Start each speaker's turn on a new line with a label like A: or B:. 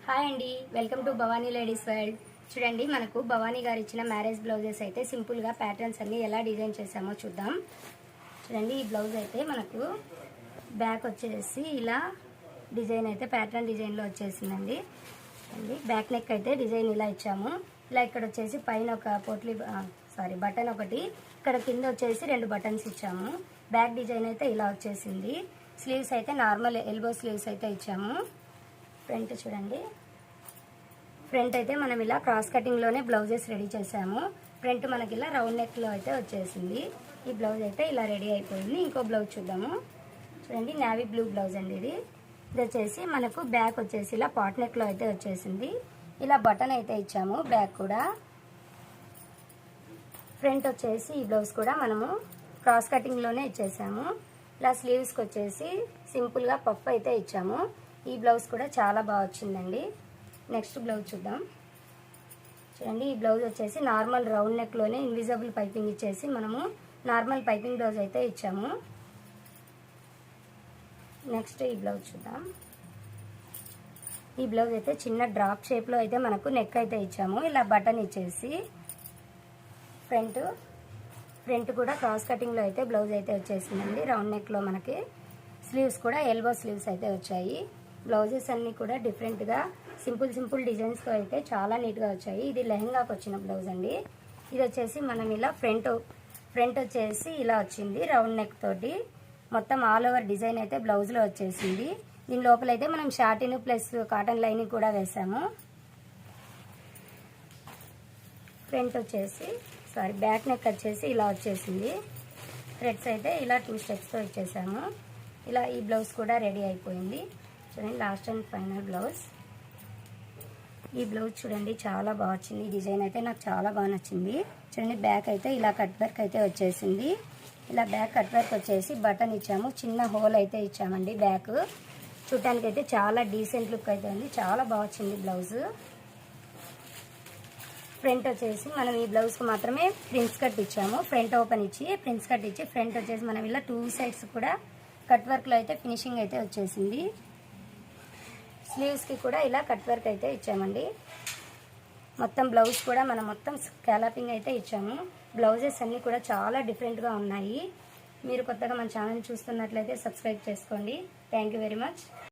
A: Hi అండి, welcome to Bhavani ladies world. చూడండి, మనకు భవానీ గారు ఇచ్చిన మ్యారేజ్ బ్లౌజెస్ అయితే సింపుల్గా ప్యాటర్న్స్ అన్ని ఎలా డిజైన్ చేసామో చూద్దాం. చూడండి, ఈ బ్లౌజ్ అయితే మనకు బ్యాక్ వచ్చేసి ఇలా డిజైన్ అయితే ప్యాటర్న్ డిజైన్లో వచ్చేసిందండి. బ్యాక్ నెక్ అయితే డిజైన్ ఇలా ఇచ్చాము. ఇలా ఇక్కడ వచ్చేసి పైన ఒక బటన్ ఒకటి, ఇక్కడ కింద వచ్చేసి 2 బటన్స్ ఇచ్చాము. బ్యాక్ డిజైన్ అయితే ఇలా వచ్చేసింది. స్లీవ్స్ అయితే నార్మల్ ఎల్బో స్లీవ్స్ అయితే ఇచ్చాము. ఫ్రంట్ చూడండి, ఫ్రంట్ అయితే మనం ఇలా క్రాస్ కటింగ్లోనే బ్లౌజెస్ రెడీ చేసాము. ఫ్రంట్ మనకి ఇలా రౌండ్ నెక్లో అయితే వచ్చేసింది. ఈ బ్లౌజ్ అయితే ఇలా రెడీ అయిపోయింది. ఇంకో బ్లౌజ్ చూద్దాము. చూడండి, నేవీ బ్లూ బ్లౌజ్ అండి. ఇది వచ్చేసి మనకు బ్యాక్ వచ్చేసి ఇలా పాట్ నెక్లో అయితే వచ్చేసింది. ఇలా బటన్ అయితే ఇచ్చాము. బ్యాక్ కూడా ఫ్రంట్ వచ్చేసి ఈ బ్లౌజ్ కూడా మనము క్రాస్ కటింగ్లోనే ఇచ్చేసాము. ఇలా స్లీవ్స్కి వచ్చేసి సింపుల్గా పఫ్ అయితే ఇచ్చాము. ఈ బ్లౌజ్ కూడా చాలా బాగా వచ్చిందండి. నెక్స్ట్ బ్లౌజ్ చూద్దాం. చూడండి, ఈ బ్లౌజ్ వచ్చేసి నార్మల్ రౌండ్ నెక్లోనే ఇన్విజిబుల్ పైపింగ్ ఇచ్చేసి మనము నార్మల్ పైపింగ్ బ్లౌజ్ అయితే ఇచ్చాము. నెక్స్ట్ ఈ బ్లౌజ్ చూద్దాం. ఈ బ్లౌజ్ అయితే చిన్న డ్రాప్ షేప్లో అయితే మనకు నెక్ అయితే ఇచ్చాము. ఇలా బటన్ ఇచ్చేసి ఫ్రంట్ కూడా క్రాస్ కటింగ్లో అయితే బ్లౌజ్ అయితే వచ్చేసిందండి. రౌండ్ నెక్లో మనకి స్లీవ్స్ కూడా ఎల్బో స్లీవ్స్ అయితే వచ్చాయి. బ్లౌజెస్ అన్నీ కూడా డిఫరెంట్గా సింపుల్ డిజైన్స్తో అయితే చాలా నీట్గా వచ్చాయి. ఇది లెహంగాకి వచ్చిన బ్లౌజ్ అండి. ఇది వచ్చేసి మనం ఇలా ఫ్రంట్ వచ్చేసి ఇలా వచ్చింది రౌండ్ నెక్ తోటి. మొత్తం ఆల్ ఓవర్ డిజైన్ అయితే బ్లౌజ్లో వచ్చేసింది. దీని లోపల అయితే మనం షార్టిన్ ప్లస్ కాటన్ లైనింగ్ కూడా వేసాము. ఫ్రంట్ వచ్చేసి బ్యాక్ నెక్ వచ్చేసి ఇలా వచ్చేసింది. థ్రెడ్స్ అయితే ఇలా 2 స్టెప్స్తో ఇచ్చేసాము. ఇలా ఈ బ్లౌజ్ కూడా రెడీ అయిపోయింది. చూడండి, లాస్ట్ అండ్ ఫైనల్ బ్లౌజ్. ఈ బ్లౌజ్ చూడండి చాలా బాగా వచ్చింది. ఈ డిజైన్ అయితే నాకు చాలా బాగా నచ్చింది. చూడండి, బ్యాక్ అయితే ఇలా కట్ వర్క్ అయితే వచ్చేసింది. ఇలా బ్యాక్ కట్ వర్క్ వచ్చేసి బటన్ ఇచ్చాము. చిన్న హోల్ అయితే ఇచ్చామండి. బ్యాక్ చూడటానికి అయితే చాలా డీసెంట్ లుక్ అయితే ఉంది. చాలా బాగా వచ్చింది బ్లౌజ్. ఫ్రంట్ వచ్చేసి మనం ఈ బ్లౌజ్కి మాత్రమే ప్రిన్స్ కట్ ఇచ్చాము. ఫ్రంట్ ఓపెన్ ఇచ్చి ప్రిన్స్ కట్ ఇచ్చి ఫ్రంట్ వచ్చేసి మనం ఇలా 2 సైడ్స్ కూడా కట్ వర్క్లో అయితే ఫినిషింగ్ అయితే వచ్చేసింది. స్లీవ్స్కి కూడా ఇలా కట్ వర్క్ అయితే ఇచ్చామండి. మొత్తం బ్లౌజ్ కూడా మనం మొత్తం స్కాలపింగ్ అయితే ఇచ్చాము. బ్లౌజెస్ అన్నీ కూడా చాలా డిఫరెంట్గా ఉన్నాయి. మీరు కొత్తగా మన ఛానల్ చూస్తున్నట్లయితే సబ్స్క్రైబ్ చేసుకోండి. Thank you very much.